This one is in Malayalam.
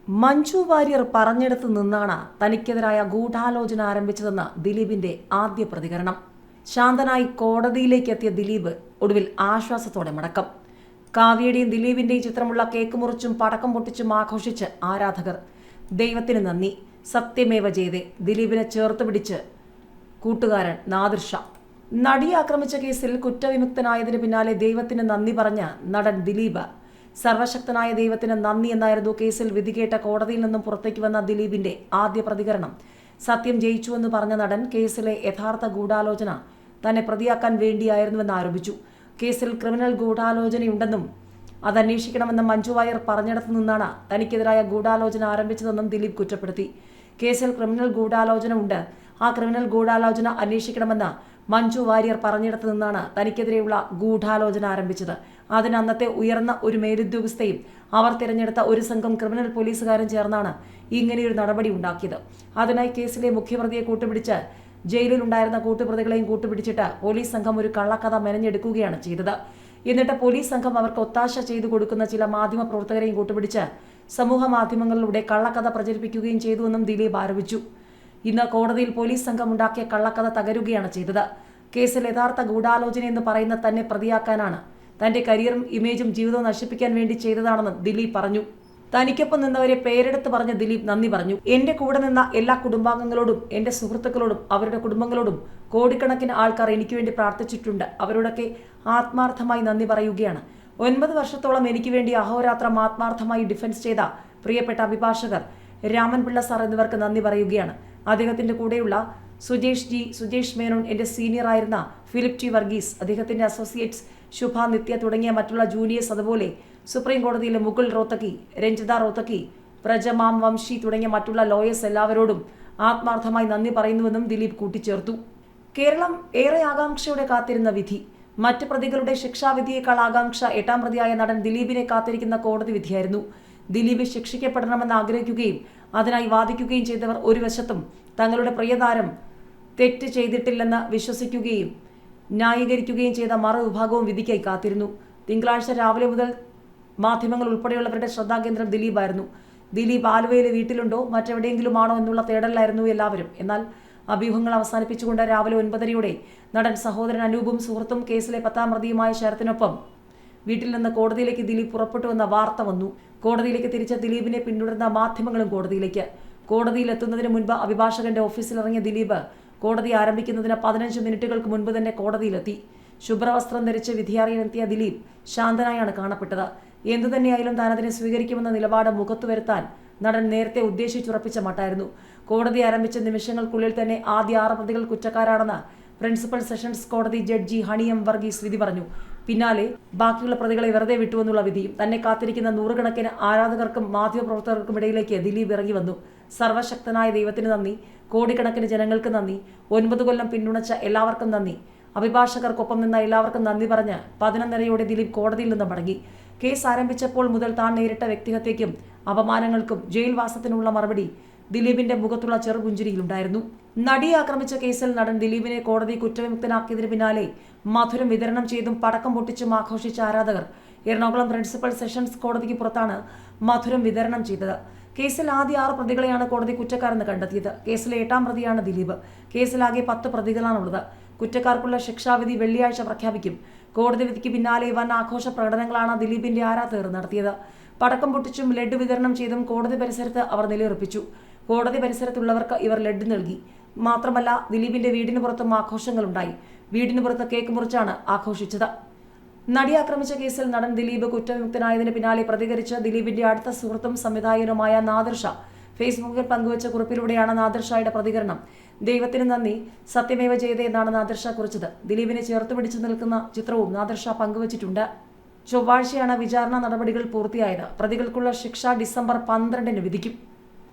മഞ്ജു വാര്യർ പറഞ്ഞെടുത്ത് നിന്നാണ് തനിക്കെതിരായ ഗൂഢാലോചന ആരംഭിച്ചതെന്ന് ദിലീപിന്റെ ആദ്യ പ്രതികരണം. ശാന്തനായി കോടതിയിലേക്ക് എത്തിയ ദിലീപ് ഒടുവിൽ ആശ്വാസത്തോടെ മടക്കം. കാവ്യയുടെയും ദിലീപിന്റെയും ചിത്രമുള്ള കേക്ക് മുറിച്ചും പടക്കം പൊട്ടിച്ചും ആഘോഷിച്ച് ആരാധകർ. ദൈവത്തിന് നന്ദി, സത്യമേവ ജയതേ. ദിലീപിനെ ചേർത്ത് പിടിച്ച് കൂട്ടുകാരൻ നാദിർ ഷാ. നടിയെ ആക്രമിച്ച കേസിൽ കുറ്റവിമുക്തനായതിന് പിന്നാലെ ദൈവത്തിന് നന്ദി പറഞ്ഞ നടൻ ദിലീപ്. സർവശക്തനായ ദൈവത്തിന് നന്ദി എന്നായിരുന്നു കേസിൽ വിധികേട്ട കോടതിയിൽ നിന്നും പുറത്തേക്ക് വന്ന ദിലീപിന്റെ ആദ്യ പ്രതികരണം. സത്യം ജയിച്ചുവെന്ന് പറഞ്ഞ നടൻ കേസിലെ യഥാർത്ഥ ഗൂഢാലോചന തന്നെ പ്രതിയാക്കാൻ വേണ്ടിയായിരുന്നുവെന്ന് ആരോപിച്ചു. കേസിൽ ക്രിമിനൽ ഗൂഢാലോചനയുണ്ടെന്നും അത് അന്വേഷിക്കണമെന്ന് മഞ്ജു വാര്യർ പറഞ്ഞിടത്തു നിന്നാണ് തനിക്കെതിരായ ഗൂഢാലോചന ആരംഭിച്ചതെന്നും ദിലീപ് കുറ്റപ്പെടുത്തി. കേസിൽ ക്രിമിനൽ ഗൂഢാലോചന ഉണ്ട്, ആ ക്രിമിനൽ ഗൂഢാലോചന അന്വേഷിക്കണമെന്ന് മഞ്ജു വാര്യർ പറഞ്ഞിടത്തു നിന്നാണ് തനിക്കെതിരെയുള്ള ഗൂഢാലോചന ആരംഭിച്ചത്. അതിന് അന്നത്തെ ഉയർന്ന ഒരു മേലുദ്യോഗസ്ഥയും അവർ തിരഞ്ഞെടുത്ത ഒരു സംഘം ക്രിമിനൽ പോലീസുകാരും ചേർന്നാണ് ഇങ്ങനെയൊരു നടപടി ഉണ്ടാക്കിയത്. അതിനായി കേസിലെ മുഖ്യപ്രതിയെ കൂട്ടുപിടിച്ച് ജയിലിലുണ്ടായിരുന്ന കൂട്ടുപ്രതികളെയും കൂട്ടുപിടിച്ചിട്ട് പോലീസ് സംഘം ഒരു കള്ളക്കഥ മെനഞ്ഞെടുക്കുകയാണ് ചെയ്തത്. എന്നിട്ട് പോലീസ് സംഘം അവർക്ക് ഒത്താശ ചെയ്തു കൊടുക്കുന്ന ചില മാധ്യമ പ്രവർത്തകരെയും കൂട്ടുപിടിച്ച് സമൂഹ മാധ്യമങ്ങളിലൂടെ കള്ളക്കഥ പ്രചരിപ്പിക്കുകയും ചെയ്തുവെന്നും ദിലീപ് ആരോപിച്ചു. ഇന്ന് കോടതിയിൽ പോലീസ് സംഘം ഉണ്ടാക്കിയ കള്ളക്കഥ തകരുകയാണ് ചെയ്തത്. കേസിൽ യഥാർത്ഥ ഗൂഢാലോചന എന്ന് പറയുന്ന തന്നെ പ്രതിയാക്കാനാണ്, തന്റെ കരിയറും ഇമേജും ജീവിതവും നശിപ്പിക്കാൻ വേണ്ടി ചെയ്തതാണെന്ന് ദിലീപ് പറഞ്ഞു. തനിക്കൊപ്പം നിന്നവരെ പേരെടുത്ത് പറഞ്ഞ ദിലീപ് നന്ദി പറഞ്ഞു. എന്റെ കൂടെ നിന്ന എല്ലാ കുടുംബാംഗങ്ങളോടും എന്റെ സുഹൃത്തുക്കളോടും അവരുടെ കുടുംബങ്ങളോടും കോടിക്കണക്കിന് ആൾക്കാർ എനിക്ക് വേണ്ടി പ്രാർത്ഥിച്ചിട്ടുണ്ട്. അവരോടൊക്കെ ആത്മാർത്ഥമായി നന്ദി പറയുകയാണ്. 9 വർഷത്തോളം എനിക്ക് വേണ്ടി അഹോരാത്രം ആത്മാർത്ഥമായി ഡിഫൻസ് ചെയ്ത പ്രിയപ്പെട്ട അഭിഭാഷകർ രാമൻപിള്ള സാർ എന്നിവർക്ക് നന്ദി പറയുകയാണ്. അദ്ദേഹത്തിന്റെ കൂടെയുള്ള സുജേഷ് മേനോൻ, എന്റെ സീനിയർ ആയിരുന്ന ഫിലിപ്പ് ടി വർഗീസ്, അദ്ദേഹത്തിന്റെ അസോസിയേറ്റ്സ് ശുഭ, നിത്യ തുടങ്ങിയ മറ്റുള്ള ജൂനിയേഴ്സ്, അതുപോലെ സുപ്രീം കോടതിയിലെ മുകുൾ റോത്തക്കി, രഞ്ജിത റോത്തക്കി, പ്രജമാം വംശി തുടങ്ങിയ മറ്റുള്ള ലോയേഴ്സ് എല്ലാവരോടും ആത്മാർത്ഥമായി നന്ദി പറയുന്നുവെന്നും ദിലീപ് കൂട്ടിച്ചേർത്തു. കേരളം ഏറെ ആകാംക്ഷയോടെ കാത്തിരുന്ന വിധി. മറ്റ് പ്രതികളുടെ ശിക്ഷാവിധിയേക്കാൾ ആകാംക്ഷ 8ാം പ്രതിയായ നടൻ ദിലീപിനെ കാത്തിരിക്കുന്ന കോടതി വിധിയായിരുന്നു. ദിലീപ് ശിക്ഷിക്കപ്പെടണമെന്ന് ആഗ്രഹിക്കുകയും അതിനായി വാദിക്കുകയും ചെയ്തവർ ഒരു വശത്തും തങ്ങളുടെ പ്രിയതാരം തെറ്റ് ചെയ്തിട്ടില്ലെന്ന് വിശ്വസിക്കുകയും ന്യായീകരിക്കുകയും ചെയ്ത മറുവിഭാഗവും വിധിക്കായി കാത്തിരുന്നു. തിങ്കളാഴ്ച രാവിലെ മുതൽ മാധ്യമങ്ങൾ ഉൾപ്പെടെയുള്ളവരുടെ ശ്രദ്ധാകേന്ദ്രം ദിലീപായിരുന്നു. ദിലീപ് ആലുവയിലെ വീട്ടിലുണ്ടോ മറ്റെവിടെയെങ്കിലും ആണോ എന്നുള്ള തേടലായിരുന്നു എല്ലാവരും. എന്നാൽ അഭ്യൂഹങ്ങൾ അവസാനിപ്പിച്ചുകൊണ്ട് രാവിലെ 9:30 നടൻ സഹോദരൻ അനൂപും സുഹൃത്തും കേസിലെ 10ാം പ്രതിയുമായ ശരത്തിനൊപ്പം വീട്ടിൽ നിന്ന് കോടതിയിലേക്ക് ദിലീപ് പുറപ്പെട്ടുവെന്ന വാർത്ത വന്നു. കോടതിയിലേക്ക് തിരിച്ച ദിലീപിനെ പിന്തുടർന്ന മാധ്യമങ്ങളും കോടതിയിലേക്ക്. കോടതിയിലെത്തുന്നതിന് മുൻപ് അഭിഭാഷകന്റെ ഓഫീസിലിറങ്ങിയ ദിലീപ് കോടതി ആരംഭിക്കുന്നതിന് 15 മിനിറ്റുകൾക്ക് മുൻപ് തന്നെ കോടതിയിലെത്തി. ശുഭ്രവസ്ത്രം ധരിച്ച് വിധിയറിയാനെത്തിയ ദിലീപ് ശാന്തനായാണ് കാണപ്പെട്ടത്. എന്തുതന്നെയായാലും താൻ അതിനെ സ്വീകരിക്കുമെന്ന നിലപാട് മുഖത്തു വരുത്താൻ നടൻ നേരത്തെ ഉദ്ദേശിച്ചുറപ്പിച്ച മട്ടായിരുന്നു. കോടതി ആരംഭിച്ച നിമിഷങ്ങൾക്കുള്ളിൽ തന്നെ ആദ്യ 6 പ്രതികൾ കുറ്റക്കാരാണെന്ന് പ്രിൻസിപ്പൽ സെഷൻസ് കോടതി ജഡ്ജി ഹണി എം വർഗീസ് വിധി പറഞ്ഞു. പിന്നാലെ ബാക്കിയുള്ള പ്രതികളെ വെറുതെ വിട്ടുവെന്നുള്ള വിധിയും. തന്നെ കാത്തിരിക്കുന്ന നൂറുകണക്കിന് ആരാധകർക്കും മാധ്യമപ്രവർത്തകർക്കും ഇടയിലേക്ക് ദിലീപ് ഇറങ്ങി വന്നു. സർവശക്തനായ ദൈവത്തിന് നന്ദി, കോടിക്കണക്കിന് ജനങ്ങൾക്ക് നന്ദി, 9 കൊല്ലം പിന്തുണച്ച എല്ലാവർക്കും നന്ദി, അഭിഭാഷകർക്കൊപ്പം നിന്ന എല്ലാവർക്കും നന്ദി പറഞ്ഞ് 11:30 ദിലീപ് കോടതിയിൽ നിന്ന് മടങ്ങി. കേസ് ആരംഭിച്ചപ്പോൾ മുതൽ താൻ നേരിട്ട വ്യക്തിഹത്യയ്ക്കും അപമാനങ്ങൾക്കും ജയിൽവാസത്തിനുള്ള മറുപടി ദിലീപിന്റെ മുഖത്തുള്ള ചെറുപുഞ്ചിരിയിലുണ്ടായിരുന്നു. നടിയെ ആക്രമിച്ച കേസിൽ നടൻ ദിലീപിനെ കോടതി കുറ്റവിമുക്തനാക്കിയതിന് പിന്നാലെ മധുരം വിതരണം ചെയ്തും പടക്കം പൊട്ടിച്ചും ആഘോഷിച്ച ആരാധകർ. എറണാകുളം പ്രിൻസിപ്പൽ സെഷൻസ് കോടതിക്ക് പുറത്താണ് മധുരം വിതരണം ചെയ്തത്. കേസിൽ ആദ്യ 6 പ്രതികളെയാണ് കോടതി കുറ്റക്കാരെന്ന് കണ്ടെത്തിയത്. കേസിലെ 8ാം പ്രതിയാണ് ദിലീപ്. കേസിലാകെ 10 പ്രതികളാണുള്ളത്. കുറ്റക്കാർക്കുള്ള ശിക്ഷാവിധി വെള്ളിയാഴ്ച പ്രഖ്യാപിക്കും. കോടതി വിധിക്ക് പിന്നാലെ വൻ ആഘോഷ പ്രകടനങ്ങളാണ് ദിലീപിന്റെ ആരാധകർ നടത്തിയത്. പടക്കം പൊട്ടിച്ചും ലഡ്ഡു വിതരണം ചെയ്തും കോടതി പരിസരത്ത് അവർ നിലയുറപ്പിച്ചു. കോടതി പരിസരത്തുള്ളവർക്ക് ഇവർ ലഡ്ഡു നൽകി. മാത്രമല്ല, ദിലീപിന്റെ വീടിന് പുറത്തും ആഘോഷങ്ങളുണ്ടായി. വീടിന് പുറത്ത് കേക്ക് മുറിച്ചാണ് ആഘോഷിച്ചത്. നടിയെ ആക്രമിച്ച കേസിൽ നടൻ ദിലീപ് കുറ്റവിമുക്തനായതിന് പിന്നാലെ പ്രതികരിച്ച ദിലീപിന്റെ അടുത്ത സുഹൃത്തും സംവിധായകനുമായ നാദിർ ഷാ ഫേസ്ബുക്കിൽ പങ്കുവച്ച കുറിപ്പിലൂടെയാണ് നാദിർ ഷായുടെ പ്രതികരണം. ദൈവത്തിന് നന്ദി, സത്യമേവ ജയതേ എന്നാണ് നാദിർ ഷാ കുറിച്ചത്. ദിലീപിനെ ചേർത്ത് പിടിച്ചു നിൽക്കുന്ന ചിത്രവും നാദിർ ഷാ പങ്കുവച്ചിട്ടുണ്ട്. ചൊവ്വാഴ്ചയാണ് വിചാരണ നടപടികൾ പൂർത്തിയായത്. പ്രതികൾക്കുള്ള ശിക്ഷ ഡിസംബർ 12 വിധിക്കും.